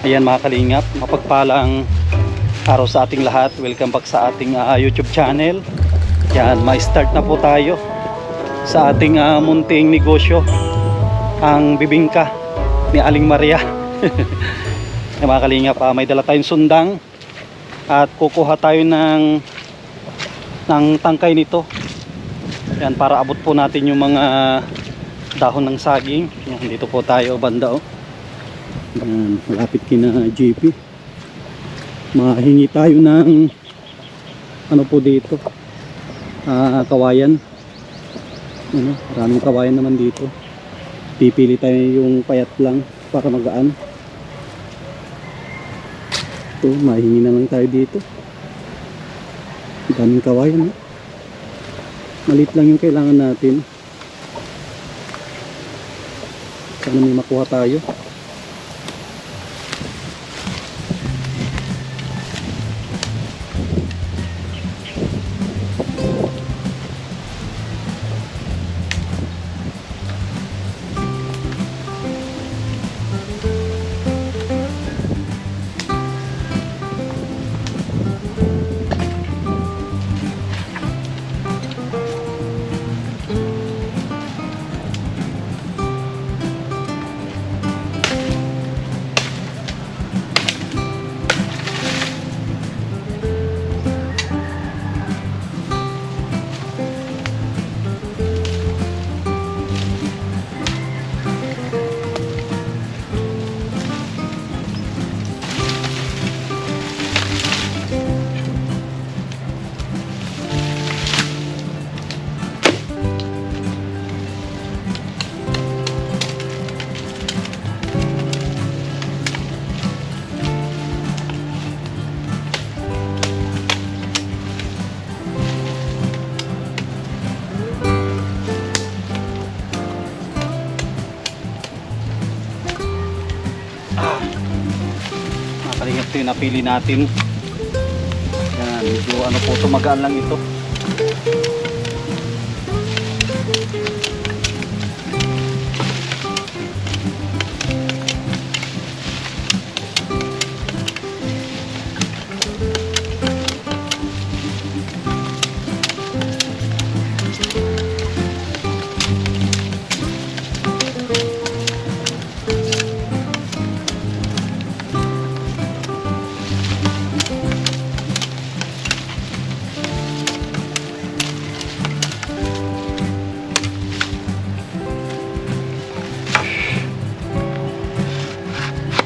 Ayan mga kalingap, mapagpalang araw sa ating lahat. Welcome back sa ating YouTube channel. Yan, ma-start na po tayo sa ating munting negosyo, ang bibingka ni Aling Maria. Ayan mga kalingap, may dala tayong sundang at kukuha tayo ng tangkay nito. Yan, para abot po natin yung mga dahon ng saging. Yan, dito po tayo banda Yan, malapit kina JP. Mahingi tayo ng ano po dito, kawayan. Ano, maraming kawayan naman dito. Pipili tayo yung payat lang para magaan. Ito, mahingi na lang tayo dito. Daming kawayan. Malit lang yung kailangan natin. Sana may makuha tayo. Kalingap, ito yung napili natin. Yan, medyo ano po, tumagaan lang ito.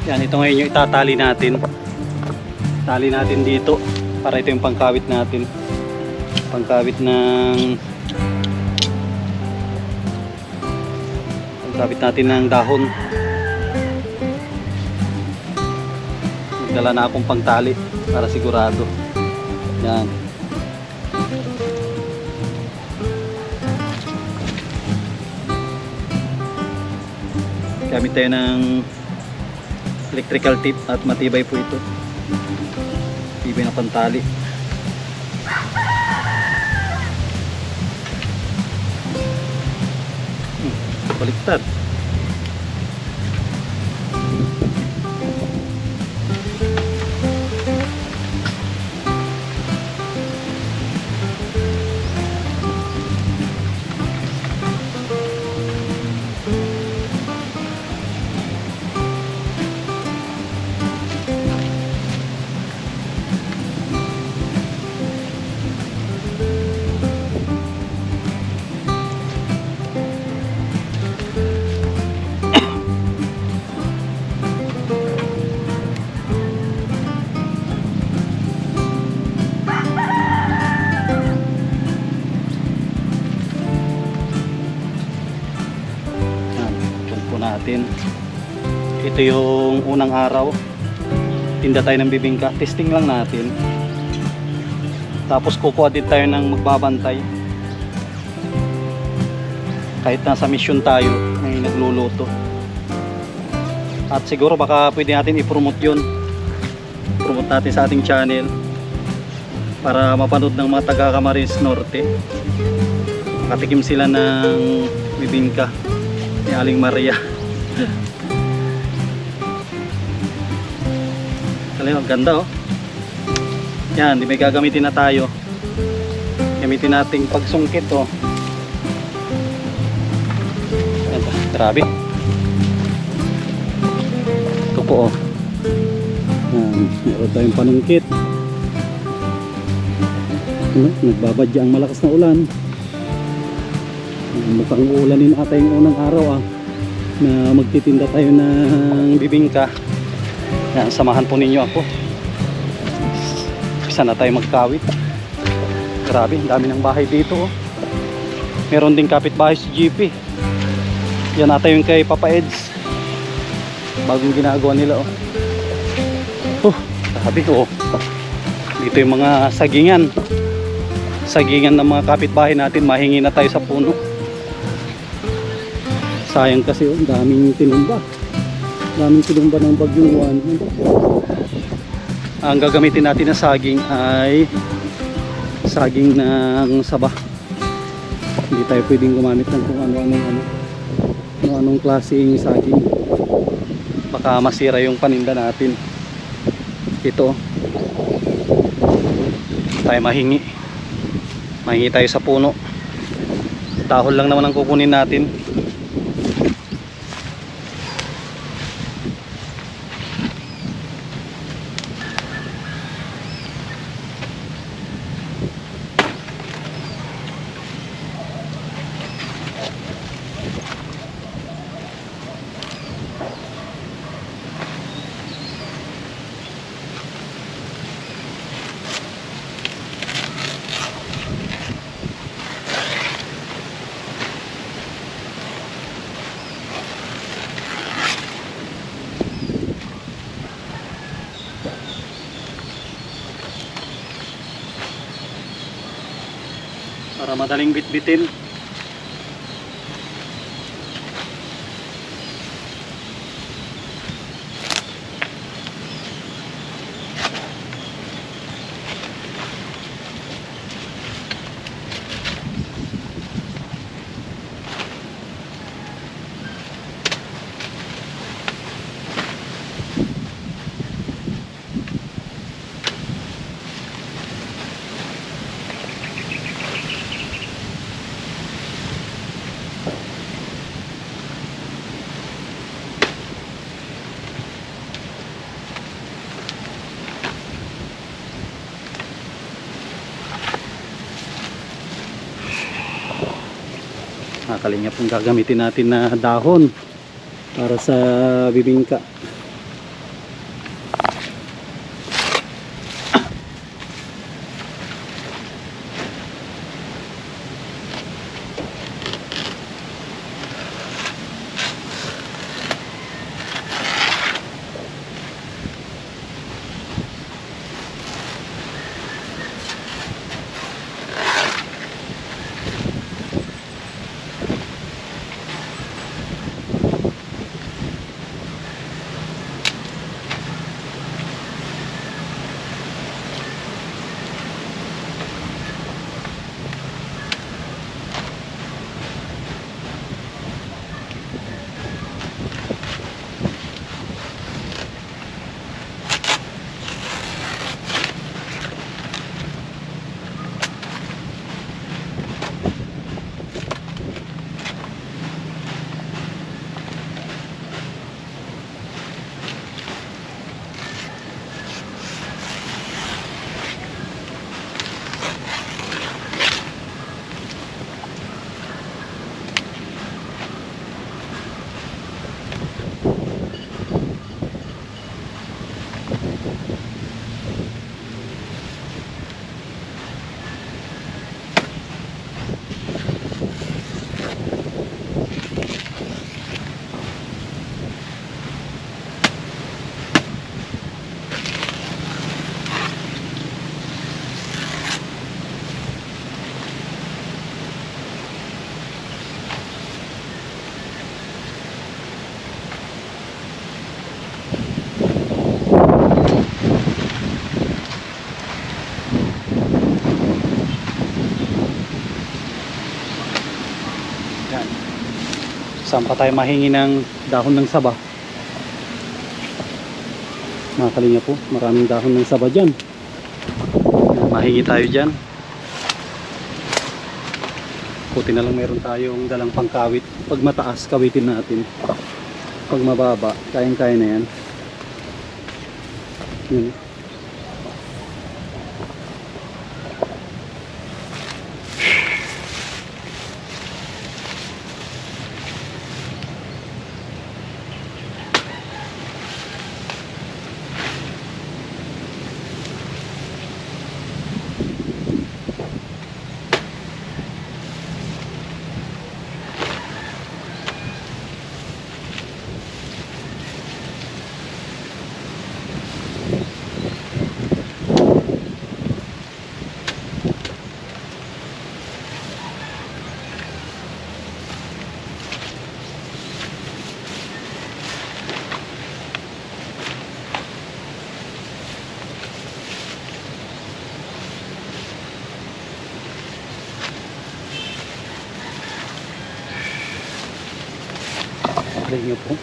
Yan, ito ngayon yung itatali natin. Tali natin dito para ito yung pangkawit natin. Pangkawit natin ng dahon. Magdala na akong pangtali para sigurado. Yan. Gamit tayo ng electrical tip at matibay po ito. Tibay na pantali. Baliktad. Natin. Ito yung unang araw. Tinda tayo ng bibingka. Testing lang natin. Tapos kukuha din tayo ng magbabantay. Kahit nasa mission tayo, may nagluluto. At siguro baka pwede natin i-promote yun. Promote natin sa ating channel para mapanood ng mga taga Camarines Norte. Makatikim sila ng bibingka ni Aling Maria. Alam mo, ganda oh. Yan, di may gagamitin na tayo. Gamitin nating pagsungkit oh. Ayan pa, grabe. Ito po oh. Yan, meron tayong panungkit. Nagbabadya ang malakas na ulan. Mukhang uulanin ata yung unang araw na magtitinda tayo ng bibingka. Yan, samahan po ninyo ako. Isa na tayo magkawit. Grabe, ang dami ng bahay dito oh. Meron ding kapitbahay si GP. Yan ata yung kay Papa Eds. Bagong ginagawa nila oh. Grabe oh. Dito yung mga sagingan. Sagingan ng mga kapitbahay natin, mahingi na tayo sa puno. Sayang kasi oh, daming tinumba. Daming tinumba ng bagyong Juan. Ang gagamitin natin na saging ay saging ng saba. Hindi tayo pwedeng gumamit ng kung ano-anong klaseng saging. Baka masira yung paninda natin. Ito tayo mahingi tayo sa puno. Dahon lang naman ang kukunin natin. Para madaling bitbitin. Kalingap ang gagamitin natin na dahon para sa bibingka. Saan pa tayo mahingi ng dahon ng saba? Mga kalinga po, maraming dahon ng saba dyan. Mahingi tayo dyan. Buti na lang meron tayong dalang pangkawit. Pag mataas, kawitin natin. Pag mababa, kayang-kaya na yan. Yun. Alam nyo po.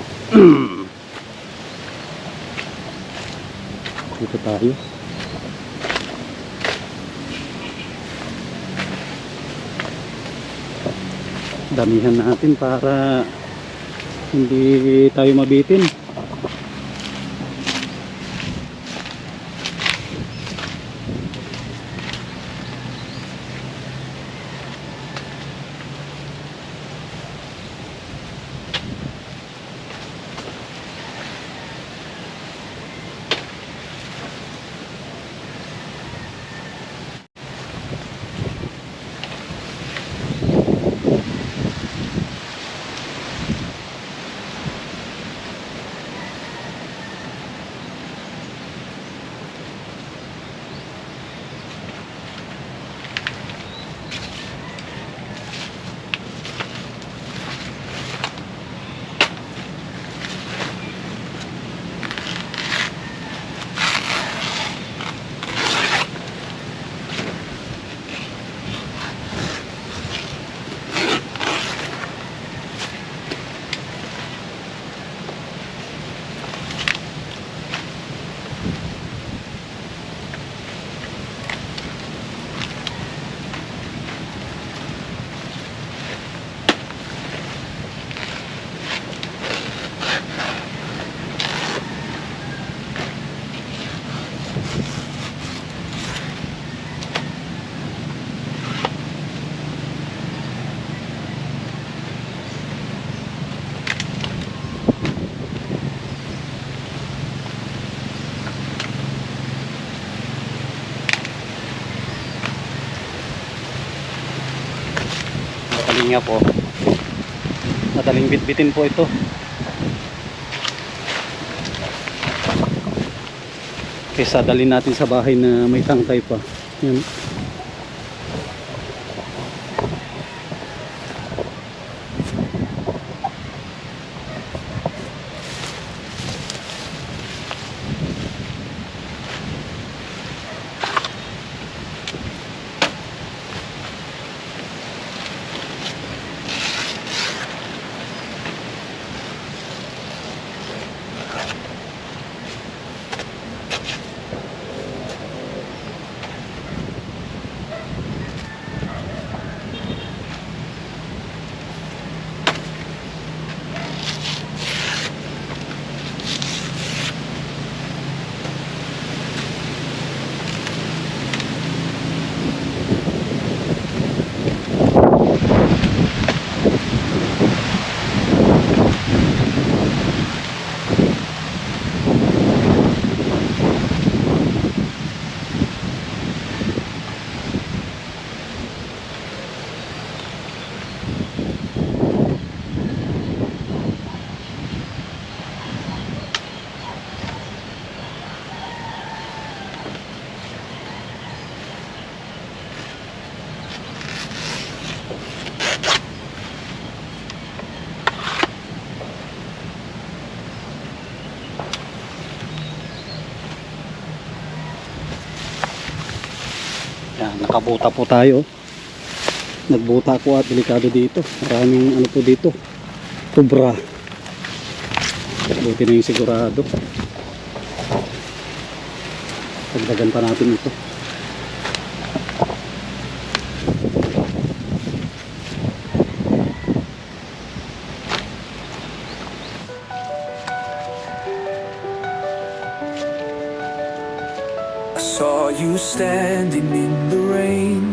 Dito tayo. Damihan natin para hindi tayo mabitin. Kalinga po, madaling bitbitin po ito. Kaysa dalhin natin sa bahay na may tangkay pa. Yan. Yan, nakabuta po tayo. Nagbuta ko at delikado dito. Maraming ano po dito. Tubra. Buti na yung sigurado. Dagdagan pa natin ito. I saw you standing in the rain.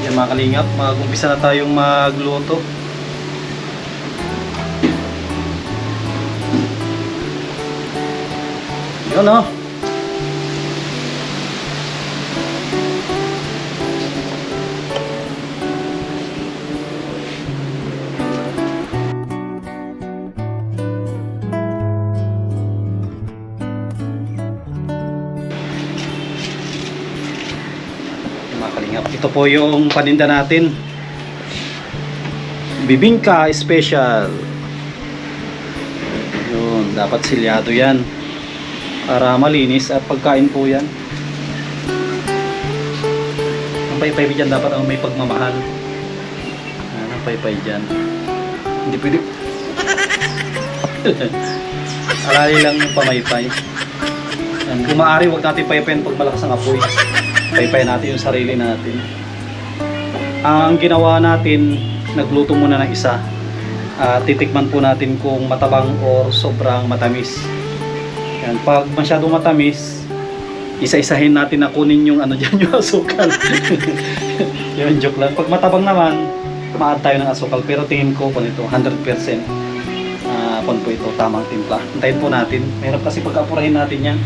Yan mga kalingap, mag-umpisa na tayong magluto. Yun o. Ito po yung paninda natin. Bibingka special. Yun, dapat silyado yan para malinis at pagkain po yan. Ang paypay dyan dapat ang may pagmamahal. Ang paypay dyan. Hindi pwede. Alali lang yung pamaypay. Yan, kung maaari huwag natin paypayin pag malakas ang apoy. Paypay natin yung sarili natin. Ang ginawa natin, nagluto muna ng isa. Titikman po natin kung matabang or sobrang matamis. Yan, pag masyadong matamis, isa-isahin natin na kunin yung ano dyan, yung asukal. Yun, joke lang. Pag matabang naman, ma-add tayo ng asukal. Pero tingin ko po nito, 100% kung po ito, tamang timpla. Hintayin po natin. Mahirap kasi pag-apurahin natin yan.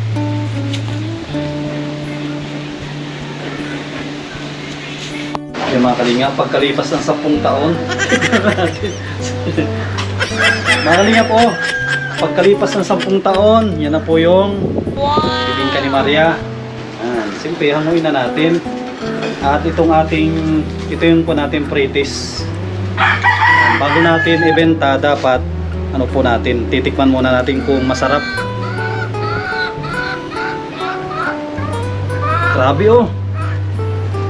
Yung mga kalinga, pagkalipas ng 10 taon mga kalinga po, pagkalipas ng 10 taon, yan na po yung bibingka ni Maria. Simple, hanguin na natin. At itong ating, ito yung po natin pretis. Bago natin ibenta, dapat ano po natin, titikman muna natin kung masarap. Grabe oh.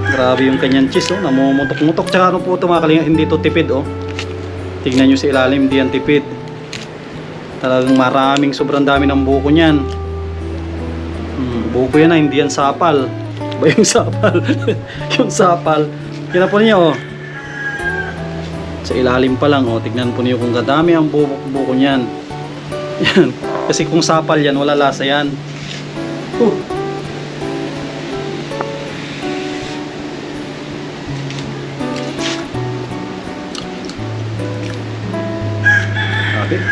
Grabe yung kanyang cheese oh, namumutok-mutok. Tsaka ano po ito mga kalinga, hindi ito tipid oh. Tignan nyo sa ilalim, hindi yan tipid. Talagang maraming, sobrang dami ng buko niyan. Buko yan na, hindi yan sapal. Ba yung sapal? Yung sapal. Kina po niya oh. Sa ilalim pa lang oh, tignan po niyo kung kadami ang buko niyan. Yan. Kasi kung sapal yan, wala lasa yan. Okay.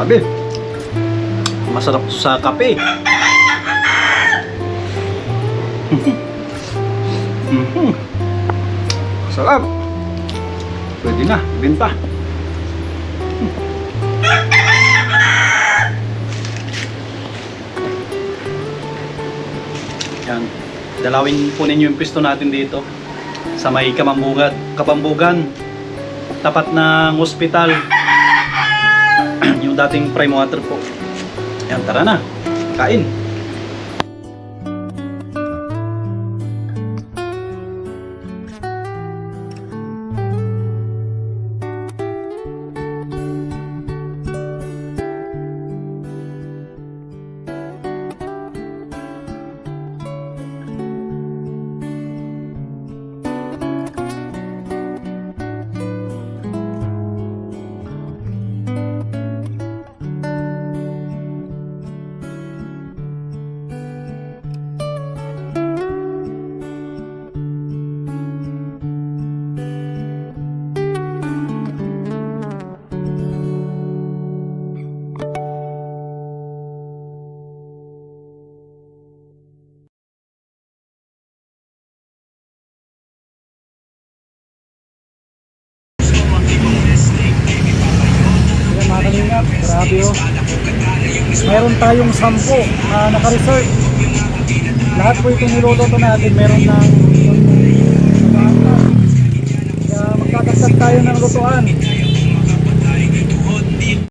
Sabi, masarap sa kape. Sarap. Pwede na, benta. Yan. Dalawin po ninyo yung pisto natin dito sa may Kabambugan, tapat ng ospital. Yung dating Prime Water po. Yan, tara na. Kain. Mga kalingap, grabe oh. Meron tayong 10 na naka-reserve. Lahat po itong niluluto natin meron ng nag-aantas. Kaya magkakasag tayo ng lutuan.